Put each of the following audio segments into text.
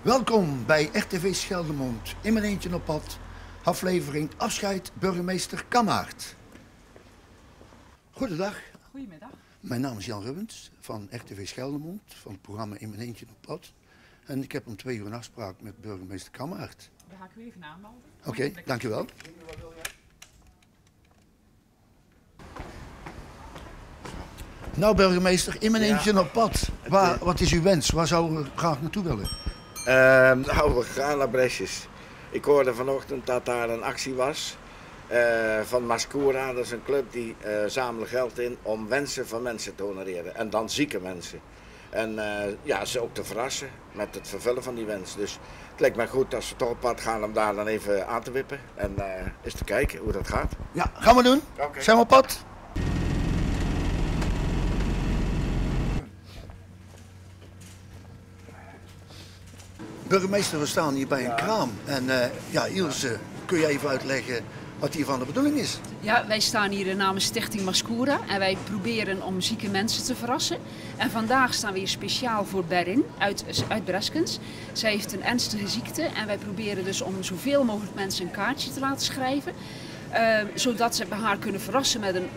Welkom bij RTV Scheldemond, in mijn eentje op pad, aflevering Afscheid burgemeester Kammaert. Goedendag. Goedemiddag. Mijn naam is Jan Rubbens van RTV Scheldemond, van het programma In mijn eentje op pad. En ik heb om 2 uur een afspraak met burgemeester Kammaert. Daar ga ik u even aanmelden. Oké, dankjewel. Nou burgemeester, in mijn eentje op pad. Wat is uw wens? Waar zou u graag naartoe willen? Nou, we gaan naar Bresjes. Ik hoorde vanochtend dat daar een actie was van Mascura. Dat is een club die zamelen geld in om wensen van mensen te honoreren. En dan zieke mensen. En ze ook te verrassen met het vervullen van die wens. Dus het lijkt mij goed als we toch op pad gaan om daar dan even aan te wippen. En eens te kijken hoe dat gaat. Ja, gaan we doen. Okay. Zijn we op pad? Burgemeester, we staan hier bij een kraam. En Ilse, kun je even uitleggen wat hier van de bedoeling is? Ja, wij staan hier namens Stichting Mascura en wij proberen om zieke mensen te verrassen. En vandaag staan we hier speciaal voor Berin uit Breskens. Zij heeft een ernstige ziekte en wij proberen dus om zoveel mogelijk mensen een kaartje te laten schrijven. Zodat ze bij haar kunnen verrassen met een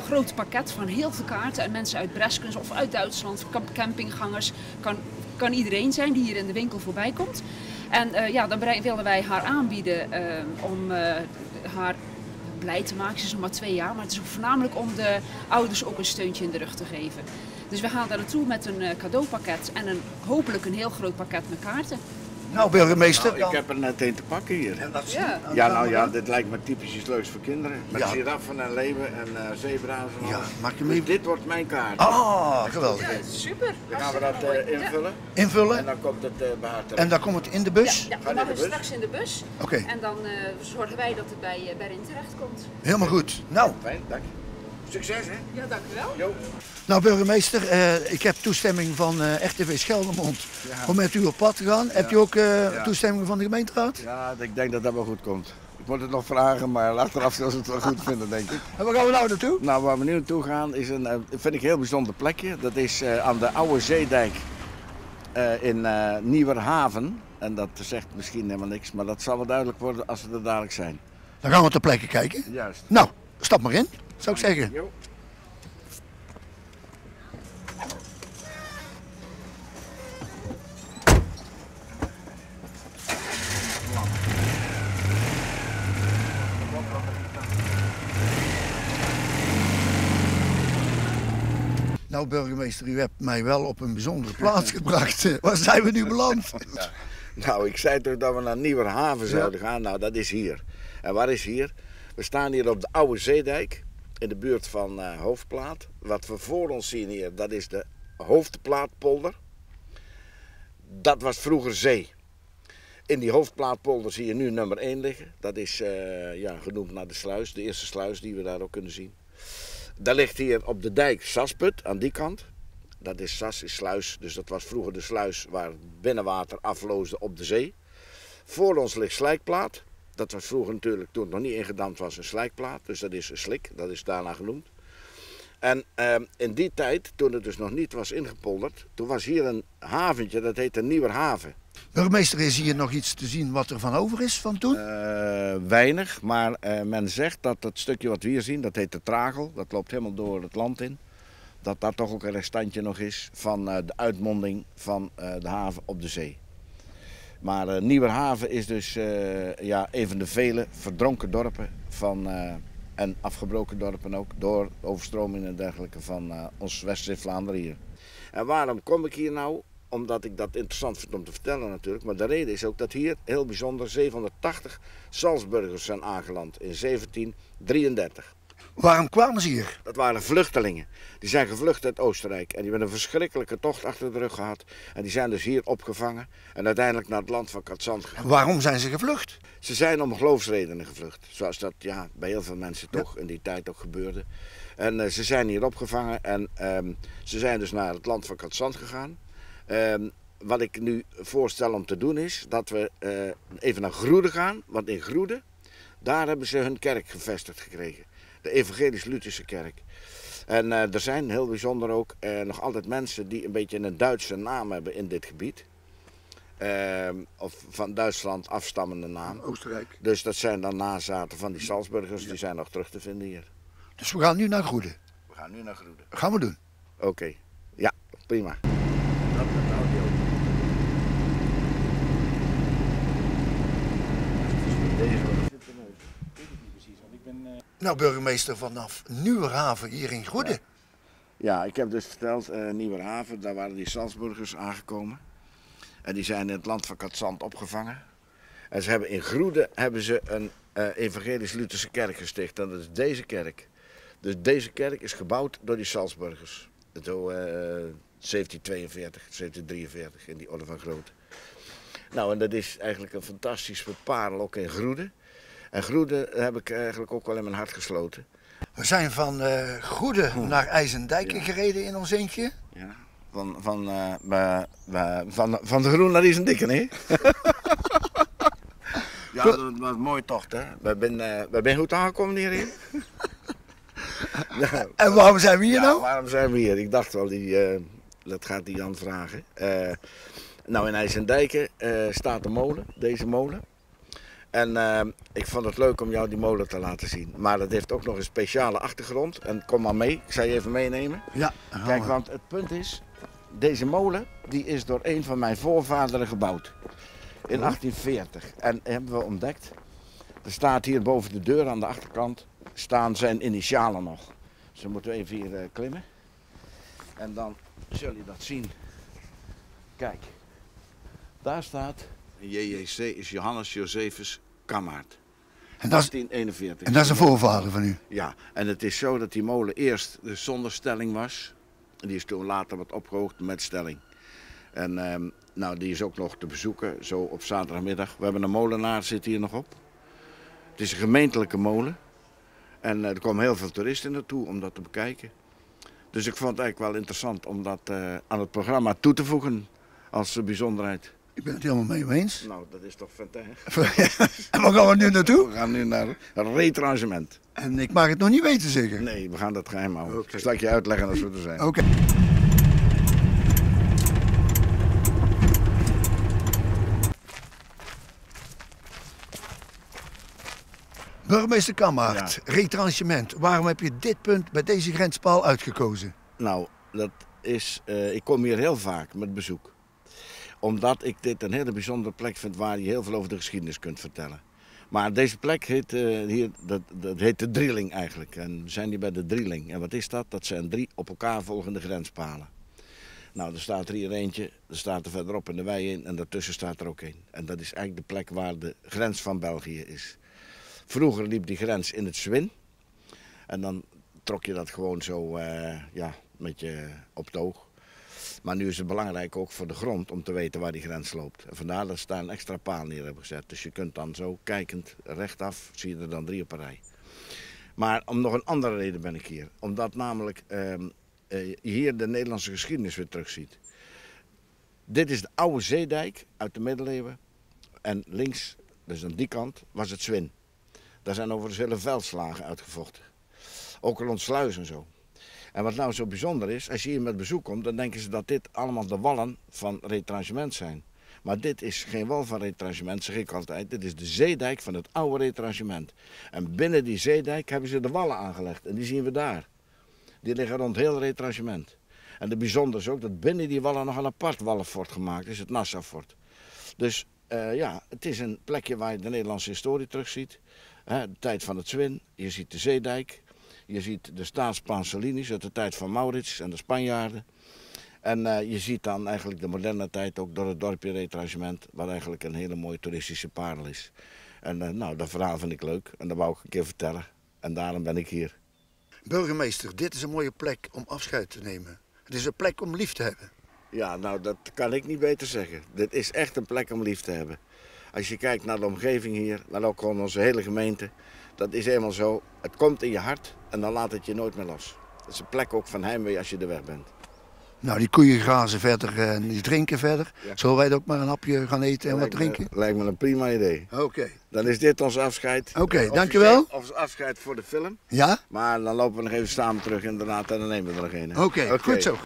groot pakket van heel veel kaarten. En mensen uit Breskens of uit Duitsland, campinggangers, kan iedereen zijn die hier in de winkel voorbij komt. En dan willen wij haar aanbieden om haar blij te maken. Ze is nog maar 2 jaar, maar het is ook voornamelijk om de ouders ook een steuntje in de rug te geven. Dus we gaan daar naartoe met een cadeaupakket en hopelijk een heel groot pakket met kaarten. Nou burgemeester. Nou, ik heb er net een te pakken hier. En dat Dit lijkt me typisch iets leuks voor kinderen. Met giraffen en leeuwen en zebra's en ja, alles. mag je mee? Dus dit wordt mijn kaart. Ah, geweldig. Ja, super. Dan gaan we dat invullen. Invullen. En dan komt het bij haar terecht. En dan komt het in de bus? Ja, dan mag het straks in de bus. Oké. En dan zorgen wij dat het bij Berin terecht komt. Helemaal goed. Nou. Fijn, dank je. Succes, hè? Ja, dank u wel. Jo. Nou burgemeester, ik heb toestemming van RTV Scheldemond om met u op pad te gaan. Heb je ook toestemming van de gemeenteraad? Ja, ik denk dat dat wel goed komt. Ik moet het nog vragen, maar achteraf zullen ze het wel goed vinden, denk ik. En waar gaan we nou naartoe? Nou, waar we nu naartoe gaan is vind ik een heel bijzonder plekje. Dat is aan de Oude Zeedijk in Nieuwerhaven. En dat zegt misschien helemaal niks, maar dat zal wel duidelijk worden als we er dadelijk zijn. Dan gaan we ter plekke kijken. Juist. Nou, stap maar in, zou ik zeggen. Jo. Nou burgemeester, u hebt mij wel op een bijzondere plaats gebracht. Waar zijn we nu beland? Ja. Nou, ik zei toch dat we naar Nieuwerhaven zouden gaan. Nou, dat is hier. En waar is hier? We staan hier op de Oude Zeedijk, in de buurt van Hoofdplaat. Wat we voor ons zien hier, dat is de Hoofdplaatpolder. Dat was vroeger zee. In die Hoofdplaatpolder zie je nu nummer 1 liggen. Dat is genoemd naar de sluis, de eerste sluis die we daar ook kunnen zien. Daar ligt hier op de dijk Sasput, aan die kant. Dat is Sas, is sluis, dus dat was vroeger de sluis waar binnenwater afloosde op de zee. Voor ons ligt Slijkplaat. Dat was vroeger natuurlijk, toen het nog niet ingedamd was, een slijkplaat. Dus dat is een slik, dat is daarna genoemd. En in die tijd, toen het dus nog niet was ingepolderd, toen was hier een haventje, dat heette Nieuwerhaven. Burgemeester, is hier nog iets te zien wat er van over is van toen? Weinig, maar men zegt dat het stukje wat we hier zien, dat heet de Tragel, dat loopt helemaal door het land in. Dat dat toch ook een restantje nog is van de uitmonding van de haven op de zee. Maar Nieuwerhaven is dus een van de vele verdronken dorpen en afgebroken dorpen ook door overstromingen en dergelijke van ons West-Vlaanderen hier. En waarom kom ik hier nou? Omdat ik dat interessant vind om te vertellen natuurlijk. Maar de reden is ook dat hier heel bijzonder 780 Salzburgers zijn aangeland in 1733. Waarom kwamen ze hier? Dat waren vluchtelingen. Die zijn gevlucht uit Oostenrijk en die hebben een verschrikkelijke tocht achter de rug gehad. En die zijn dus hier opgevangen en uiteindelijk naar het land van Katzand gegaan. Waarom zijn ze gevlucht? Ze zijn om geloofsredenen gevlucht. Zoals dat bij heel veel mensen toch in die tijd ook gebeurde. En ze zijn hier opgevangen en ze zijn dus naar het land van Katzand gegaan. Wat ik nu voorstel om te doen is dat we even naar Groede gaan. Want in Groede, daar hebben ze hun kerk gevestigd gekregen. De Evangelisch-Lutherse kerk. En er zijn heel bijzonder ook nog altijd mensen die een beetje een Duitse naam hebben in dit gebied. of van Duitsland afstammende naam. Oostenrijk. Dus dat zijn dan nazaten van die Salzburgers, die zijn nog terug te vinden hier. Dus we gaan nu naar Goede. We gaan nu naar Groede. Gaan we doen. Oké, ja, prima. Nou, burgemeester, vanaf Nieuwerhaven hier in Goede. Ja, ik heb dus verteld, Nieuwerhaven, daar waren die Salzburgers aangekomen. En die zijn in het land van Katzand opgevangen. En ze hebben in Groede een evangelisch-Lutherse kerk gesticht. En dat is deze kerk. Dus deze kerk is gebouwd door die Salzburgers. Zo 1742, 1743 in die orde van grootte. Nou, en dat is eigenlijk een fantastisch parel ook in Groede. En Groede heb ik eigenlijk ook wel in mijn hart gesloten. We zijn van Goede naar IJsendijk gereden in ons eentje. Ja, van de Groen naar IJsendijk, hè? Ja, dat was een mooie tocht, hè? We zijn goed aangekomen hierin. Ja. En waarom zijn we hier nou? Waarom zijn we hier? Ik dacht wel, dat gaat die Jan vragen. Nou, in IJsendijk staat de molen, deze molen. En ik vond het leuk om jou die molen te laten zien. Maar dat heeft ook nog een speciale achtergrond. En kom maar mee, ik zal je even meenemen. Ja. Kijk, want het punt is, deze molen die is door een van mijn voorvaderen gebouwd. In 1840. En hebben we ontdekt, er staat hier boven de deur aan de achterkant, staan zijn initialen nog. Dus dan moeten we even hier klimmen. En dan zul je dat zien. Kijk, daar staat, JJC is Johannes Josephus Kammaert. En dat is, 1841. en dat is een voorvader van u? Ja, en het is zo dat die molen eerst dus zonder stelling was. En die is toen later wat opgehoogd met stelling. En nou, die is ook nog te bezoeken, zo op zaterdagmiddag. We hebben een molenaar, zit hier nog op. Het is een gemeentelijke molen. En er komen heel veel toeristen naartoe om dat te bekijken. Dus ik vond het eigenlijk wel interessant om dat aan het programma toe te voegen als bijzonderheid. Ik ben het helemaal mee eens. Nou, dat is toch fantastisch. En waar gaan we nu naartoe? We gaan nu naar een retrangement. En ik mag het nog niet weten zeker? Nee, we gaan dat geheim houden. Okay. Ik zal het je uitleggen als we er zijn. Oké. Burgemeester Kammaert, retrangement. Waarom heb je dit punt bij deze grenspaal uitgekozen? Nou, dat is, ik kom hier heel vaak met bezoek. Omdat ik dit een hele bijzondere plek vind waar je heel veel over de geschiedenis kunt vertellen. Maar deze plek heet, dat heet de Drieling eigenlijk. En we zijn hier bij de Drieling. En wat is dat? Dat zijn 3 op elkaar volgende grenspalen. Nou, er staat er hier eentje, er staat er verderop in de wei in en daartussen staat er ook een. En dat is eigenlijk de plek waar de grens van België is. Vroeger liep die grens in het Zwin. En dan trok je dat gewoon zo met je op het oog. Maar nu is het belangrijk ook voor de grond om te weten waar die grens loopt. En vandaar dat ze daar een extra paal neer hebben gezet. Dus je kunt dan zo kijkend rechtaf, zie je er dan 3 op een rij. Maar om nog een andere reden ben ik hier. Omdat namelijk je hier de Nederlandse geschiedenis weer terugziet. Dit is de oude zeedijk uit de middeleeuwen. En links, dus aan die kant, was het Zwin. Daar zijn overigens hele veldslagen uitgevochten. Ook rond Sluis en zo. En wat nou zo bijzonder is, als je hier met bezoek komt, dan denken ze dat dit allemaal de wallen van retrangement zijn. Maar dit is geen wal van retrangement, zeg ik altijd. Dit is de zeedijk van het oude retrangement. En binnen die zeedijk hebben ze de wallen aangelegd. En die zien we daar. Die liggen rond heel retrangement. En het bijzonder is ook dat binnen die wallen nog een apart wallenfort gemaakt is, het Nassaufort. Dus het is een plekje waar je de Nederlandse historie terugziet. De tijd van het Zwin, je ziet de zeedijk. Je ziet de Staats-Spaanse linies uit de tijd van Maurits en de Spanjaarden. En je ziet dan eigenlijk de moderne tijd ook door het dorpje Retrangement, waar eigenlijk een hele mooie toeristische parel is. En dat verhaal vind ik leuk en dat wou ik een keer vertellen. En daarom ben ik hier. Burgemeester, dit is een mooie plek om afscheid te nemen. Het is een plek om lief te hebben. Ja, nou dat kan ik niet beter zeggen. Dit is echt een plek om lief te hebben. Als je kijkt naar de omgeving hier, maar ook gewoon onze hele gemeente. Dat is helemaal zo. Het komt in je hart en dan laat het je nooit meer los. Het is een plek ook van heimwee als je er weg bent. Nou, die koeien grazen verder en die drinken verder. Ja. Zullen wij ook maar een hapje gaan eten en wat drinken? Lijkt me een prima idee. Oké. Dan is dit ons afscheid. Oké, dankjewel. Ons afscheid voor de film. Ja? Maar dan lopen we nog even samen terug inderdaad en dan nemen we er nog een. Oké, goed zo.